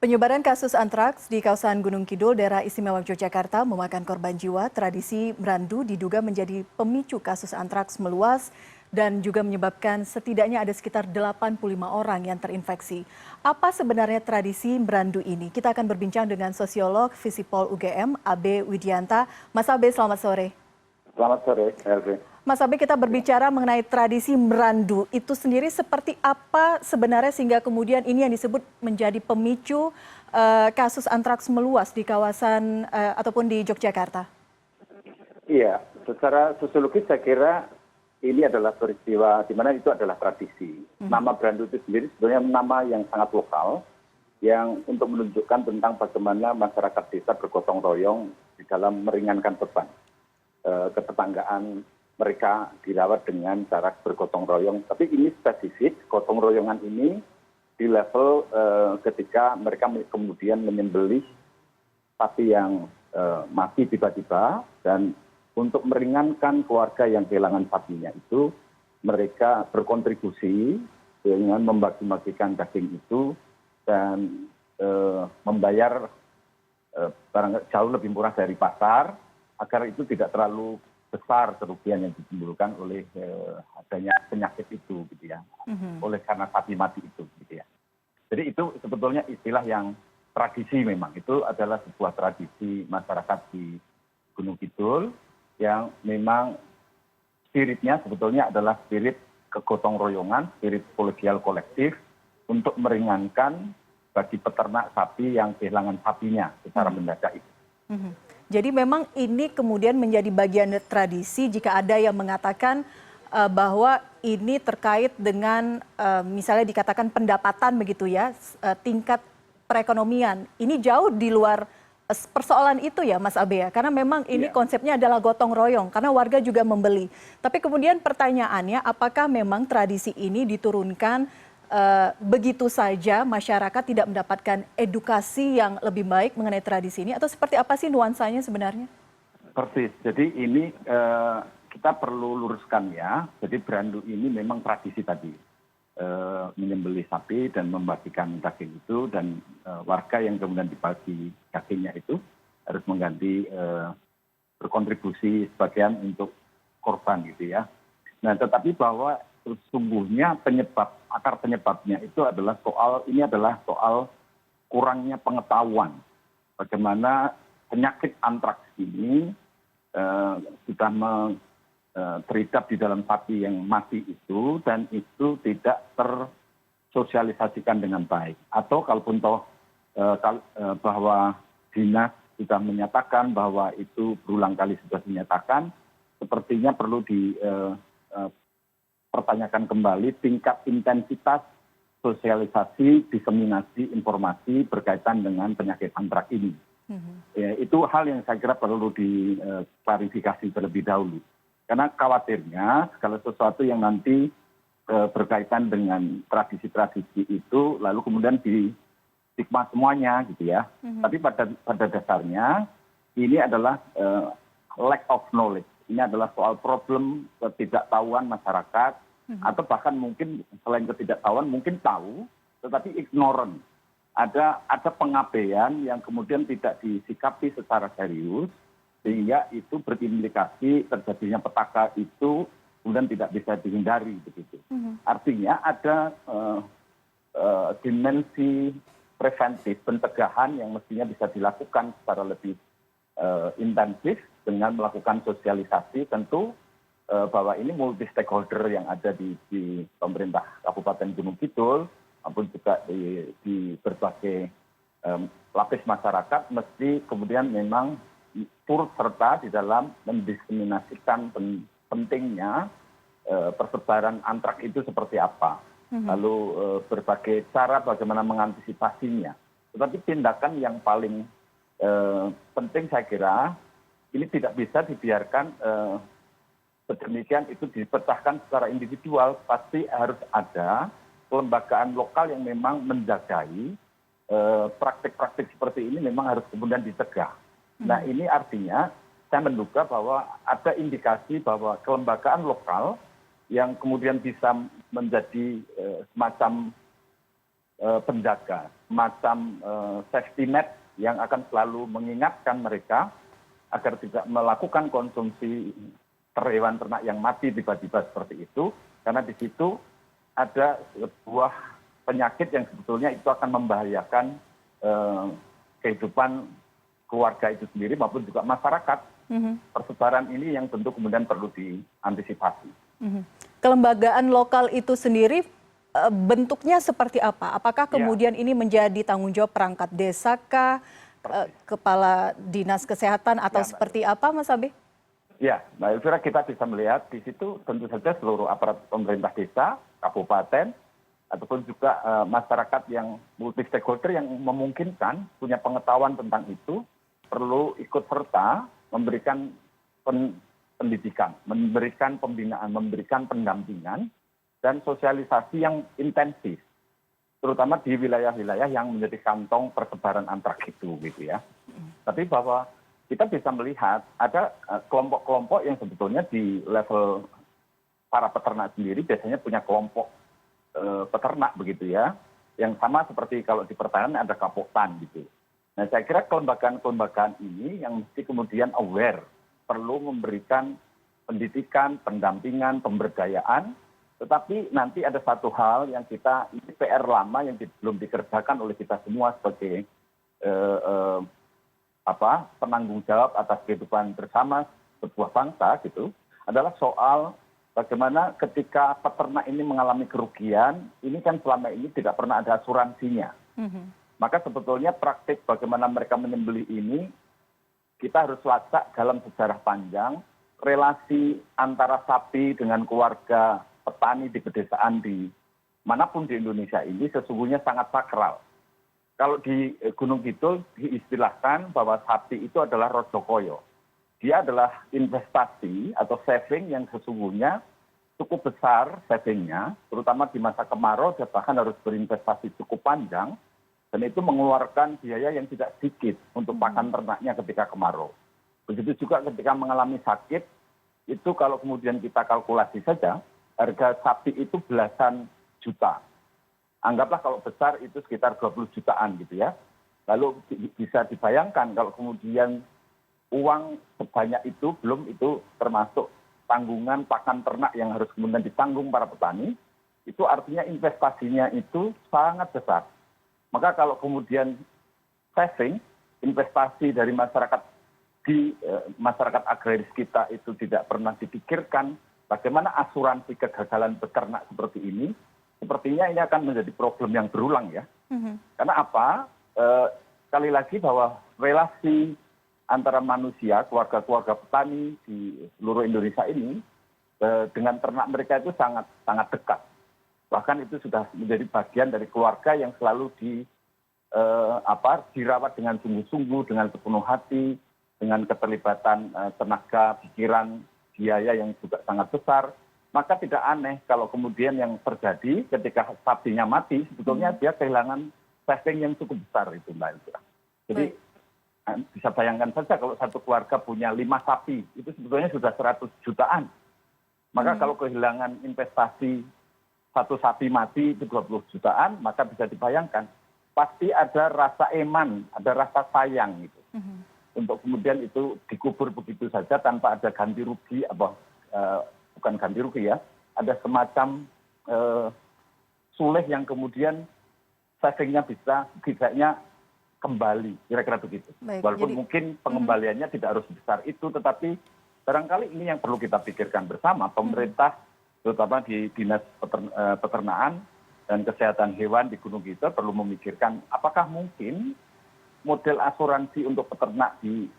Penyebaran kasus antraks di kawasan Gunung Kidul, daerah istimewa Yogyakarta memakan korban jiwa. Tradisi merandu diduga menjadi pemicu kasus antraks meluas dan juga menyebabkan setidaknya ada sekitar 85 orang yang terinfeksi. Apa sebenarnya tradisi merandu ini? Kita akan berbincang dengan sosiolog Visipol UGM, Abe Widianta. Mas Abe, selamat sore. Selamat sore, Elvi. Mas Abe, kita berbicara mengenai tradisi merandu. Itu sendiri seperti apa sebenarnya sehingga kemudian ini yang disebut menjadi pemicu kasus antraks meluas di kawasan ataupun di Yogyakarta? Iya, secara sosiologis saya kira ini adalah peristiwa di mana itu adalah tradisi. Nama berandu itu sendiri sebenarnya nama yang sangat lokal yang untuk menunjukkan tentang bagaimana masyarakat desa bergotong royong di dalam meringankan beban ketetanggaan mereka dirawat dengan cara bergotong royong. Tapi ini spesifik, gotong royongan ini di level ketika mereka kemudian menyembelih sapi yang mati tiba-tiba, dan untuk meringankan keluarga yang kehilangan sapinya itu, mereka berkontribusi dengan membagi-bagikan daging itu dan membayar barang jauh lebih murah dari pasar agar itu tidak terlalu besar kerugian yang ditimbulkan oleh adanya penyakit itu, gitu ya, oleh karena sapi mati itu, gitu ya. Jadi itu sebetulnya istilah yang tradisi, memang itu adalah sebuah tradisi masyarakat di Gunung Kidul yang memang spiritnya sebetulnya adalah spirit kegotong royongan, spirit kolegial kolektif untuk meringankan bagi peternak sapi yang kehilangan sapinya secara mendadak itu. Jadi memang ini kemudian menjadi bagian tradisi jika ada yang mengatakan bahwa ini terkait dengan misalnya dikatakan pendapatan begitu ya, tingkat perekonomian. Ini jauh di luar persoalan itu ya Mas Abe ya, karena memang ini konsepnya adalah gotong royong karena warga juga membeli. Tapi kemudian pertanyaannya, apakah memang tradisi ini diturunkan begitu saja, masyarakat tidak mendapatkan edukasi yang lebih baik mengenai tradisi ini, atau seperti apa sih nuansanya sebenarnya? Persis, jadi ini kita perlu luruskan ya, jadi berandu ini memang tradisi tadi, menyembelih sapi dan membagikan daging itu, dan warga yang kemudian dibagi dagingnya itu harus mengganti berkontribusi sebagian untuk korban gitu ya. Nah, tetapi bahwa sesungguhnya akar penyebabnya itu adalah soal kurangnya pengetahuan bagaimana penyakit antraks ini sudah terhidap di dalam sapi yang mati itu, dan itu tidak tersosialisasikan dengan baik. Atau kalaupun bahwa dinas sudah menyatakan bahwa itu berulang kali sudah dinyatakan, sepertinya perlu pertanyakan kembali tingkat intensitas sosialisasi, diseminasi informasi berkaitan dengan penyakit antraks ini. Ya, itu hal yang saya kira perlu diklarifikasi terlebih dahulu. Karena khawatirnya segala sesuatu yang nanti berkaitan dengan tradisi-tradisi itu lalu kemudian stigma semuanya gitu ya. Tapi pada dasarnya ini adalah lack of knowledge. Ini adalah soal problem ketidaktahuan masyarakat, atau bahkan mungkin selain ketidaktahuan mungkin tahu tetapi ignorant. Ada pengabaian yang kemudian tidak disikapi secara serius, sehingga itu berimplikasi terjadinya petaka itu kemudian tidak bisa dihindari begitu. Artinya ada dimensi preventif, pencegahan yang mestinya bisa dilakukan secara lebih intensif dengan melakukan sosialisasi, tentu bahwa ini multi stakeholder yang ada di pemerintah Kabupaten Gunung Kidul maupun juga di berbagai lapis masyarakat mesti kemudian memang turut serta di dalam mendiskriminasikan pentingnya persebaran antraks itu seperti apa, lalu berbagai cara bagaimana mengantisipasinya. Tetapi tindakan yang paling penting saya kira ini tidak bisa dibiarkan sedemikian itu dipecahkan secara individual. Pasti harus ada kelembagaan lokal yang memang menjagai praktik-praktik seperti ini, memang harus kemudian dicegah. Nah, ini artinya saya menduga bahwa ada indikasi bahwa kelembagaan lokal yang kemudian bisa menjadi semacam penjaga semacam safety net yang akan selalu mengingatkan mereka agar tidak melakukan konsumsi hewan ternak yang mati tiba-tiba seperti itu, karena di situ ada sebuah penyakit yang sebetulnya itu akan membahayakan kehidupan keluarga itu sendiri maupun juga masyarakat. Persebaran ini yang tentu kemudian perlu diantisipasi. Kelembagaan lokal itu sendiri bentuknya seperti apa? Apakah kemudian ini menjadi tanggung jawab perangkat desa kah, kepala dinas kesehatan atau seperti apa, Mas Abe? Ya, Mbak Elvira, kita bisa melihat di situ tentu saja seluruh aparat pemerintah desa, kabupaten, ataupun juga masyarakat yang multi stakeholder yang memungkinkan punya pengetahuan tentang itu perlu ikut serta memberikan pendidikan, memberikan pembinaan, memberikan pendampingan dan sosialisasi yang intensif, terutama di wilayah-wilayah yang menjadi kantong persebaran antraks itu, gitu ya. Tapi bahwa kita bisa melihat ada kelompok-kelompok yang sebetulnya di level para peternak sendiri biasanya punya kelompok peternak begitu ya, yang sama seperti kalau di pertanian ada kapotan gitu. Nah, saya kira kelembagaan-kelembagaan ini yang mesti kemudian aware, perlu memberikan pendidikan, pendampingan, pemberdayaan, tetapi nanti ada satu hal yang kita, ini PR lama yang belum dikerjakan oleh kita semua sebagai penanggung jawab atas kehidupan bersama sebuah bangsa gitu, adalah soal bagaimana ketika peternak ini mengalami kerugian, ini kan selama ini tidak pernah ada asuransinya. Maka sebetulnya praktik bagaimana mereka menyembelih ini, kita harus lacak dalam sejarah panjang, relasi antara sapi dengan keluarga petani di pedesaan di manapun di Indonesia ini sesungguhnya sangat sakral. Kalau di Gunung Kidul diistilahkan bahwa sapi itu adalah rojokoyo. Dia adalah investasi atau saving yang sesungguhnya cukup besar savingnya, terutama di masa kemarau dia bahkan harus berinvestasi cukup panjang, dan itu mengeluarkan biaya yang tidak sedikit untuk pakan ternaknya ketika kemarau. Begitu juga ketika mengalami sakit, itu kalau kemudian kita kalkulasi saja, harga sapi itu belasan juta. Anggaplah kalau besar itu sekitar 20 jutaan gitu ya. Lalu bisa dibayangkan kalau kemudian uang sebanyak itu belum itu termasuk tanggungan pakan ternak yang harus kemudian ditanggung para petani, itu artinya investasinya itu sangat besar. Maka kalau kemudian saving, investasi dari masyarakat di masyarakat agraris kita itu tidak pernah dipikirkan bagaimana asuransi kegagalan beternak seperti ini, sepertinya ini akan menjadi problem yang berulang ya. Karena apa? Sekali lagi bahwa relasi antara manusia, keluarga-keluarga petani di seluruh Indonesia ini dengan ternak mereka itu sangat sangat dekat. Bahkan itu sudah menjadi bagian dari keluarga yang selalu dirawat dengan sungguh-sungguh, dengan sepenuh hati, dengan keterlibatan tenaga, pikiran, biaya yang juga sangat besar. Maka tidak aneh kalau kemudian yang terjadi ketika sapinya mati, sebetulnya dia kehilangan saving yang cukup besar itu, Mbak Elvira. Jadi bisa bayangkan saja kalau satu keluarga punya 5 sapi, itu sebetulnya sudah 100 jutaan. Maka kalau kehilangan investasi satu sapi mati itu 20 jutaan, maka bisa dibayangkan pasti ada rasa eman, ada rasa sayang gitu. Untuk kemudian itu dikubur begitu saja tanpa ada ganti rugi, bukan ganti rugi ya, ada semacam sulih yang kemudian savingnya bisa tidaknya kembali, kira-kira begitu. Baik, walaupun mungkin pengembaliannya tidak harus besar itu, tetapi barangkali ini yang perlu kita pikirkan bersama, pemerintah terutama di Dinas Peternakan dan Kesehatan Hewan di Gunung Kidul perlu memikirkan apakah mungkin model asuransi untuk peternak di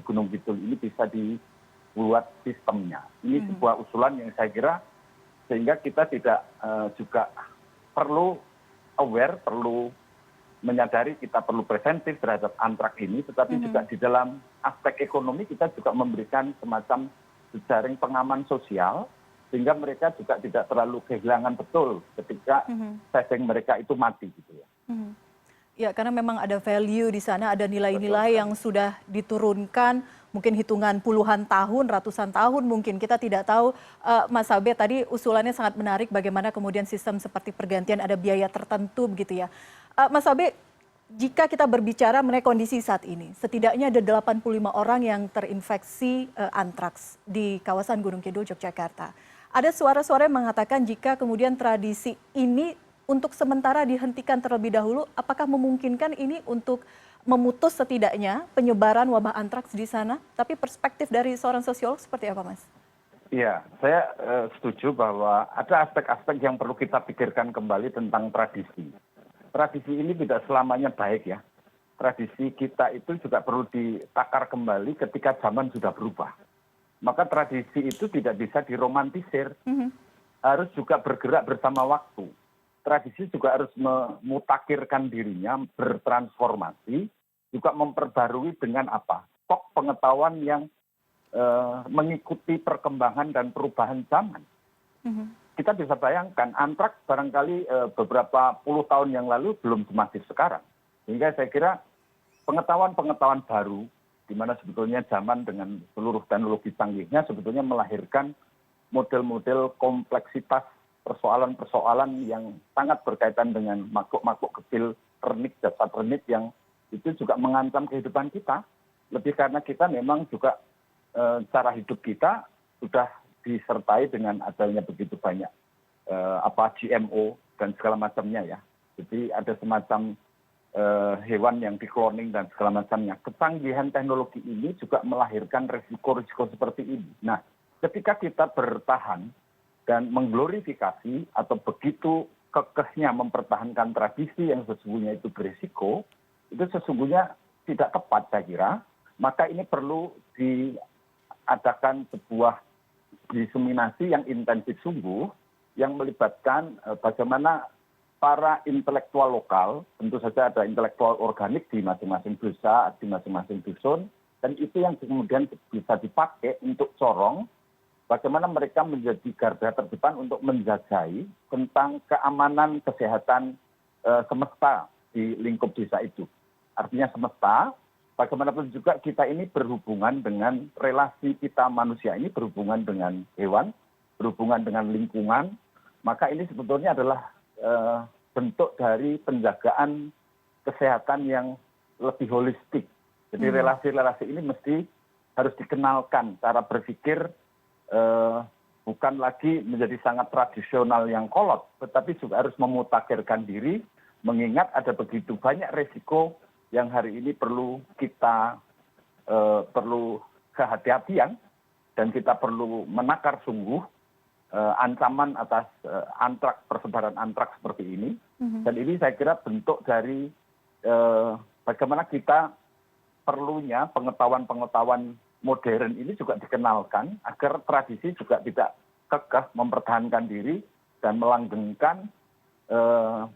Gunung Kidul ini bisa dibuat sistemnya. Ini sebuah usulan yang saya kira sehingga kita tidak juga perlu aware, perlu menyadari kita perlu preventif terhadap antraks ini, tetapi juga di dalam aspek ekonomi kita juga memberikan semacam jejaring pengaman sosial sehingga mereka juga tidak terlalu kehilangan betul ketika saving mereka itu mati gitu ya. Ya, karena memang ada value di sana, ada nilai-nilai yang sudah diturunkan mungkin hitungan puluhan tahun, ratusan tahun mungkin, kita tidak tahu. Mas Abe tadi usulannya sangat menarik bagaimana kemudian sistem seperti pergantian ada biaya tertentu begitu ya. Mas Abe, jika kita berbicara mengenai kondisi saat ini, setidaknya ada 85 orang yang terinfeksi antraks di kawasan Gunung Kidul, Yogyakarta. Ada suara-suara yang mengatakan jika kemudian tradisi ini untuk sementara dihentikan terlebih dahulu, apakah memungkinkan ini untuk memutus setidaknya penyebaran wabah antraks di sana? Tapi perspektif dari seorang sosiolog seperti apa, Mas? Iya, saya setuju bahwa ada aspek-aspek yang perlu kita pikirkan kembali tentang tradisi. Tradisi ini tidak selamanya baik ya. Tradisi kita itu juga perlu ditakar kembali ketika zaman sudah berubah. Maka tradisi itu tidak bisa diromantisir, harus juga bergerak bersama waktu. Tradisi juga harus memutakhirkan dirinya, bertransformasi, juga memperbarui dengan apa? Stok pengetahuan yang mengikuti perkembangan dan perubahan zaman. Kita bisa bayangkan, antraks barangkali beberapa puluh tahun yang lalu belum semasif sekarang. Sehingga saya kira pengetahuan-pengetahuan baru, di mana sebetulnya zaman dengan seluruh teknologi canggihnya sebetulnya melahirkan model-model kompleksitas persoalan-persoalan yang sangat berkaitan dengan makhluk-makhluk kecil, ternik, dasar ternik yang itu juga mengancam kehidupan kita. Lebih karena kita memang juga cara hidup kita sudah disertai dengan adanya begitu banyak GMO dan segala macamnya ya. Jadi ada semacam hewan yang dikloning dan segala macamnya. Kecanggihan teknologi ini juga melahirkan risiko-risiko seperti ini. Nah, ketika kita bertahan dan mengglorifikasi atau begitu kekehnya mempertahankan tradisi yang sesungguhnya itu berisiko, itu sesungguhnya tidak tepat saya kira. Maka ini perlu diadakan sebuah diseminasi yang intensif sungguh, yang melibatkan bagaimana para intelektual lokal, tentu saja ada intelektual organik di masing-masing desa, di masing-masing dusun, dan itu yang kemudian bisa dipakai untuk corong, bagaimana mereka menjadi garda terdepan untuk menjagai tentang keamanan kesehatan semesta di lingkup desa itu. Artinya semesta, bagaimanapun juga kita ini berhubungan dengan relasi kita manusia ini berhubungan dengan hewan, berhubungan dengan lingkungan, maka ini sebetulnya adalah bentuk dari penjagaan kesehatan yang lebih holistik. Jadi relasi-relasi ini mesti harus dikenalkan cara berpikir bukan lagi menjadi sangat tradisional yang kolot, tetapi juga harus memutakhirkan diri, mengingat ada begitu banyak resiko yang hari ini perlu kita perlu kehati-hatian dan kita perlu menakar sungguh ancaman atas antraks, persebaran antraks seperti ini. Dan ini saya kira bentuk dari bagaimana kita perlunya pengetahuan-pengetahuan modern ini juga dikenalkan agar tradisi juga tidak kekeh mempertahankan diri dan melanggengkan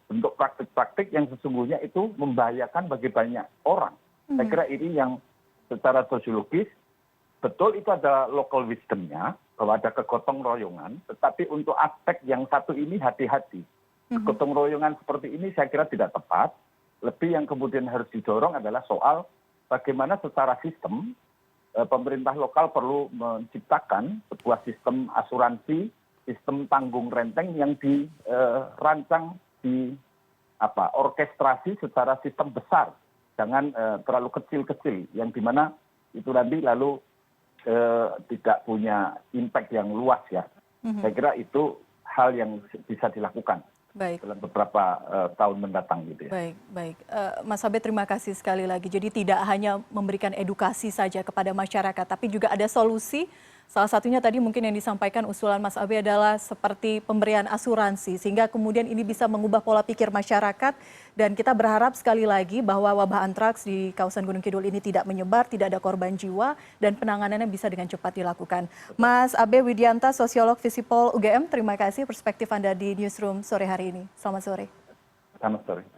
bentuk praktik-praktik yang sesungguhnya itu membahayakan bagi banyak orang. Saya kira ini yang secara sosiologis betul itu ada local wisdom-nya, bahwa ada kegotong royongan, tetapi untuk aspek yang satu ini hati-hati. Gotong royongan seperti ini saya kira tidak tepat. Lebih yang kemudian harus didorong adalah soal bagaimana secara sistem pemerintah lokal perlu menciptakan sebuah sistem asuransi, sistem tanggung renteng yang dirancang orkestrasi secara sistem besar, jangan terlalu kecil-kecil, yang dimana itu nanti lalu tidak punya impact yang luas ya. Saya kira itu hal yang bisa dilakukan dalam beberapa tahun mendatang gitu ya. Baik. Mas Abe, terima kasih sekali lagi. Jadi tidak hanya memberikan edukasi saja kepada masyarakat, tapi juga ada solusi. Salah satunya tadi mungkin yang disampaikan usulan Mas Abe adalah seperti pemberian asuransi, sehingga kemudian ini bisa mengubah pola pikir masyarakat. Dan kita berharap sekali lagi bahwa wabah antraks di kawasan Gunung Kidul ini tidak menyebar, tidak ada korban jiwa, dan penanganannya bisa dengan cepat dilakukan. Mas Abe Widianta, sosiolog Visipol UGM, terima kasih perspektif Anda di Newsroom sore hari ini. Selamat sore. Selamat sore.